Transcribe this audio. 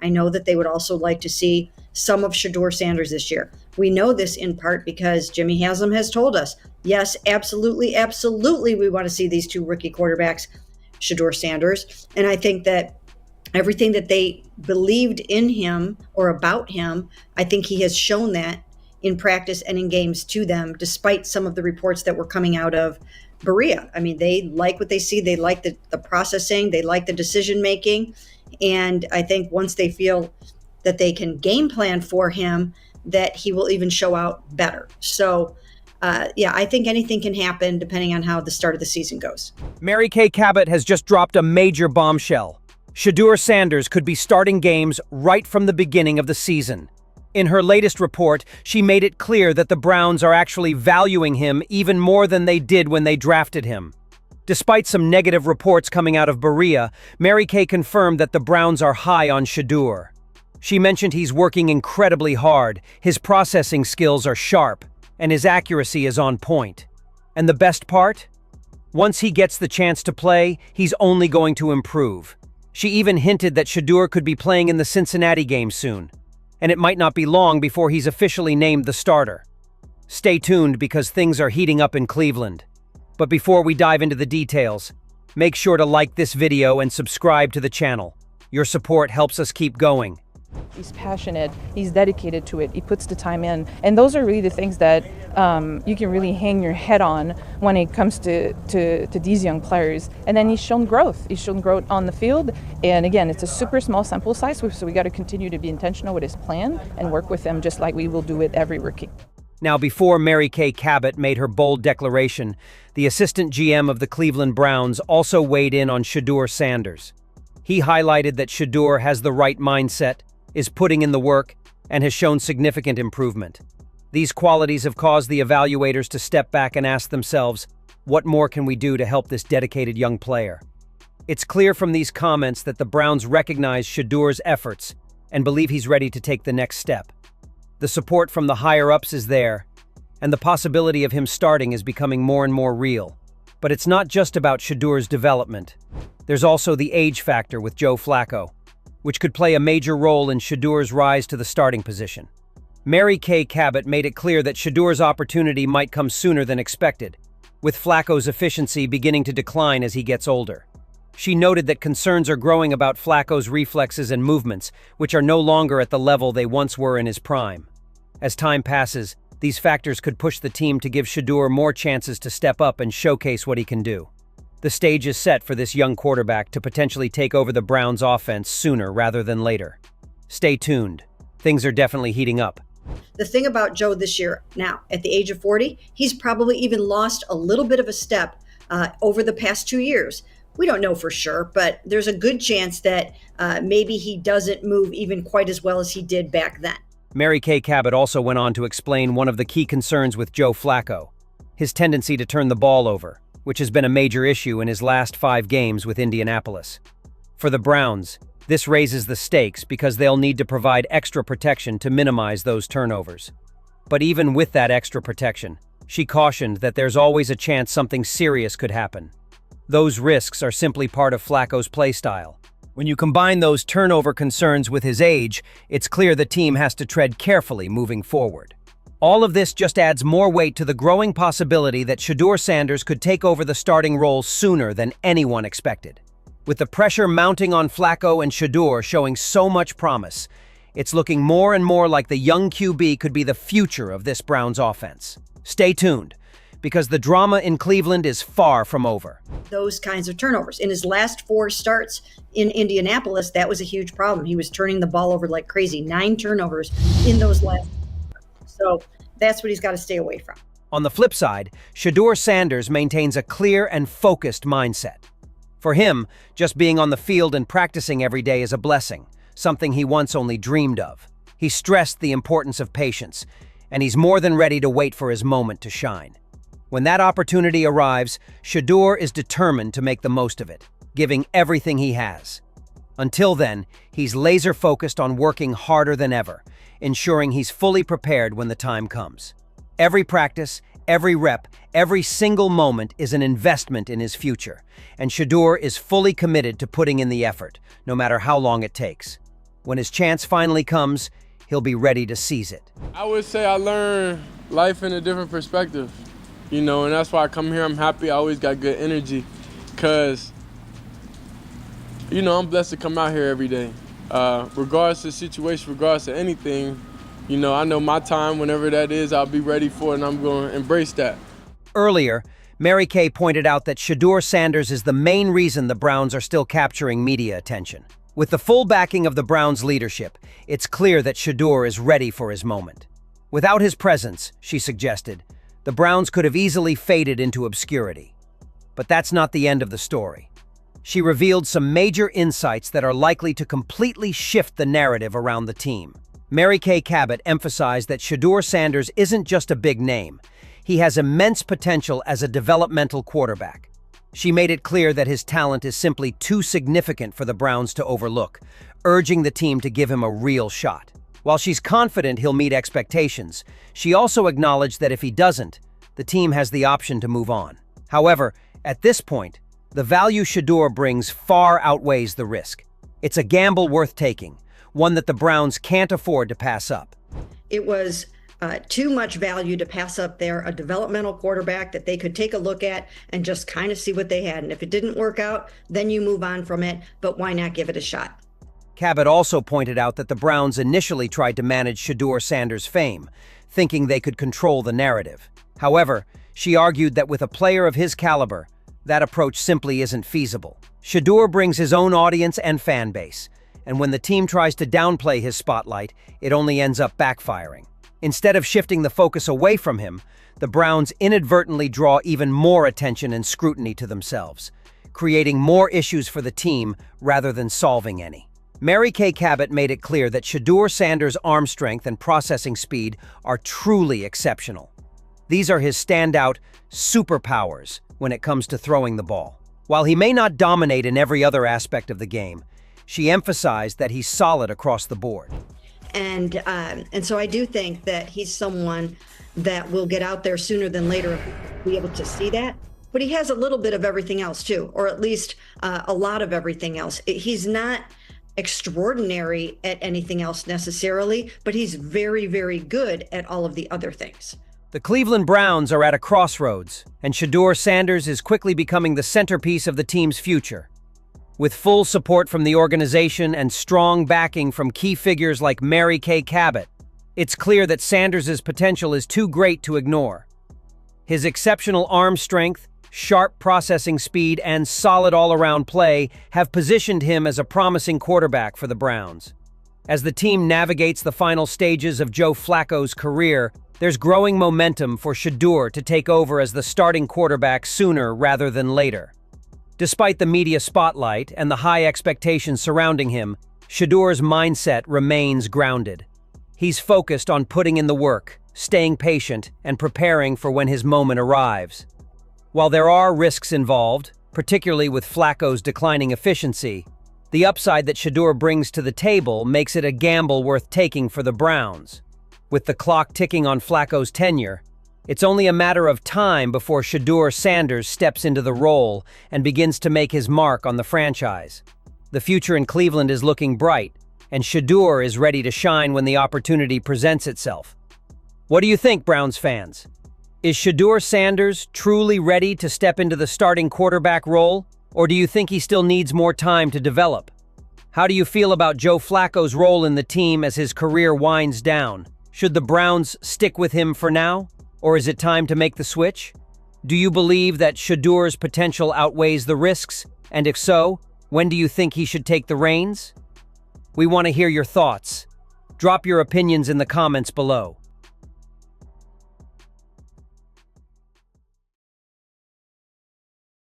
I know that they would also like to see some of Shedeur Sanders this year. We know this in part because Jimmy Haslam has told us, yes, absolutely, absolutely, we want to see these two rookie quarterbacks, Shedeur Sanders. And I think that everything that they believed in him or about him, I think he has shown that in practice and in games to them, despite some of the reports that were coming out of Berea. I mean, they like what they see. They like the processing. They like the decision making. And I think once they feel that they can game plan for him, that he will even show out better. So, I think anything can happen depending on how the start of the season goes. Marykaycabot has just dropped a major bombshell. Shedeur Sanders could be starting games right from the beginning of the season. In her latest report, she made it clear that the Browns are actually valuing him even more than they did when they drafted him. Despite some negative reports coming out of Berea, Mary Kay confirmed that the Browns are high on Shedeur. She mentioned he's working incredibly hard, his processing skills are sharp, and his accuracy is on point. And the best part? Once he gets the chance to play, he's only going to improve. She even hinted that Shedeur could be playing in the Cincinnati game soon, and it might not be long before he's officially named the starter. Stay tuned because things are heating up in Cleveland. But before we dive into the details, make sure to like this video and subscribe to the channel. Your support helps us keep going. He's passionate, he's dedicated to it, he puts the time in. And those are really the things that you can really hang your head on when it comes to these young players. And then he's shown growth. He's shown growth on the field. And again, it's a super small sample size, so we got to continue to be intentional with his plan and work with him just like we will do with every rookie. Now, before Marykaycabot made her bold declaration, the assistant GM of the Cleveland Browns also weighed in on Shedeur Sanders. He highlighted that Shedeur has the right mindset, is putting in the work, and has shown significant improvement. These qualities have caused the evaluators to step back and ask themselves, what more can we do to help this dedicated young player? It's clear from these comments that the Browns recognize Shedeur's efforts and believe he's ready to take the next step. The support from the higher-ups is there, and the possibility of him starting is becoming more and more real. But it's not just about Shedeur's development. There's also the age factor with Joe Flacco, which could play a major role in Shedeur's rise to the starting position. Marykaycabot made it clear that Shedeur's opportunity might come sooner than expected, with Flacco's efficiency beginning to decline as he gets older. She noted that concerns are growing about Flacco's reflexes and movements, which are no longer at the level they once were in his prime. As time passes, these factors could push the team to give Shedeur more chances to step up and showcase what he can do. The stage is set for this young quarterback to potentially take over the Browns' offense sooner rather than later. Stay tuned. Things are definitely heating up. The thing about Joe this year, now, at the age of 40, he's probably even lost a little bit of a step over the past 2 years. We don't know for sure, but there's a good chance that maybe he doesn't move even quite as well as he did back then. Marykaycabot also went on to explain one of the key concerns with Joe Flacco, his tendency to turn the ball over, which has been a major issue in his last 5 games with Indianapolis. For the Browns, this raises the stakes because they'll need to provide extra protection to minimize those turnovers. But even with that extra protection, she cautioned that there's always a chance something serious could happen. Those risks are simply part of Flacco's play style. When you combine those turnover concerns with his age, it's clear the team has to tread carefully moving forward. All of this just adds more weight to the growing possibility that Shedeur Sanders could take over the starting role sooner than anyone expected. With the pressure mounting on Flacco and Shedeur showing so much promise, it's looking more and more like the young QB could be the future of this Browns offense. Stay tuned, because the drama in Cleveland is far from over. Those kinds of turnovers. In his last 4 starts in Indianapolis, that was a huge problem. He was turning the ball over like crazy. 9 turnovers in those last. So that's what he's got to stay away from. On the flip side, Shedeur Sanders maintains a clear and focused mindset. For him, just being on the field and practicing every day is a blessing, something he once only dreamed of. He stressed the importance of patience, and he's more than ready to wait for his moment to shine. When that opportunity arrives, Shedeur is determined to make the most of it, giving everything he has. Until then, he's laser-focused on working harder than ever, ensuring he's fully prepared when the time comes. Every practice, every rep, every single moment is an investment in his future, and Shedeur is fully committed to putting in the effort, no matter how long it takes. When his chance finally comes, he'll be ready to seize it. I would say I learned life in a different perspective, and that's why I come here. I'm happy. I always got good energy because, I'm blessed to come out here every day. Regardless of the situation, regardless of anything, I know my time, whenever that is, I'll be ready for it, and I'm going to embrace that. Earlier, Mary Kay pointed out that Shedeur Sanders is the main reason the Browns are still capturing media attention. With the full backing of the Browns' leadership, it's clear that Shedeur is ready for his moment. Without his presence, she suggested, the Browns could have easily faded into obscurity. But that's not the end of the story. She revealed some major insights that are likely to completely shift the narrative around the team. Marykaycabot emphasized that Shedeur Sanders isn't just a big name. He has immense potential as a developmental quarterback. She made it clear that his talent is simply too significant for the Browns to overlook, urging the team to give him a real shot. While she's confident he'll meet expectations, she also acknowledged that if he doesn't, the team has the option to move on. However, at this point, the value Shedeur brings far outweighs the risk. It's a gamble worth taking, one that the Browns can't afford to pass up. It was too much value to pass up there, a developmental quarterback that they could take a look at and just kind of see what they had. And if it didn't work out, then you move on from it, but why not give it a shot? Cabot also pointed out that the Browns initially tried to manage Shedeur Sanders' fame, thinking they could control the narrative. However, she argued that with a player of his caliber, that approach simply isn't feasible. Shedeur brings his own audience and fan base, and when the team tries to downplay his spotlight, it only ends up backfiring. Instead of shifting the focus away from him, the Browns inadvertently draw even more attention and scrutiny to themselves, creating more issues for the team rather than solving any. Marykaycabot made it clear that Shedeur Sanders' arm strength and processing speed are truly exceptional. These are his standout superpowers when it comes to throwing the ball. While he may not dominate in every other aspect of the game, she emphasized that he's solid across the board. And so I do think that he's someone that will get out there sooner than later, be able to see that. But he has a little bit of everything else too, or at least a lot of everything else. He's not extraordinary at anything else necessarily, but he's very, very good at all of the other things. The Cleveland Browns are at a crossroads, and Shedeur Sanders is quickly becoming the centerpiece of the team's future. With full support from the organization and strong backing from key figures like Marykaycabot, it's clear that Sanders' potential is too great to ignore. His exceptional arm strength, sharp processing speed, and solid all-around play have positioned him as a promising quarterback for the Browns. As the team navigates the final stages of Joe Flacco's career, there's growing momentum for Shedeur to take over as the starting quarterback sooner rather than later. Despite the media spotlight and the high expectations surrounding him, Shedeur's mindset remains grounded. He's focused on putting in the work, staying patient, and preparing for when his moment arrives. While there are risks involved, particularly with Flacco's declining efficiency, the upside that Shedeur brings to the table makes it a gamble worth taking for the Browns. With the clock ticking on Flacco's tenure, it's only a matter of time before Shedeur Sanders steps into the role and begins to make his mark on the franchise. The future in Cleveland is looking bright, and Shedeur is ready to shine when the opportunity presents itself. What do you think, Browns fans? Is Shedeur Sanders truly ready to step into the starting quarterback role, or do you think he still needs more time to develop? How do you feel about Joe Flacco's role in the team as his career winds down? Should the Browns stick with him for now? Or is it time to make the switch? Do you believe that Shedeur's potential outweighs the risks? And if so, when do you think he should take the reins? We want to hear your thoughts. Drop your opinions in the comments below.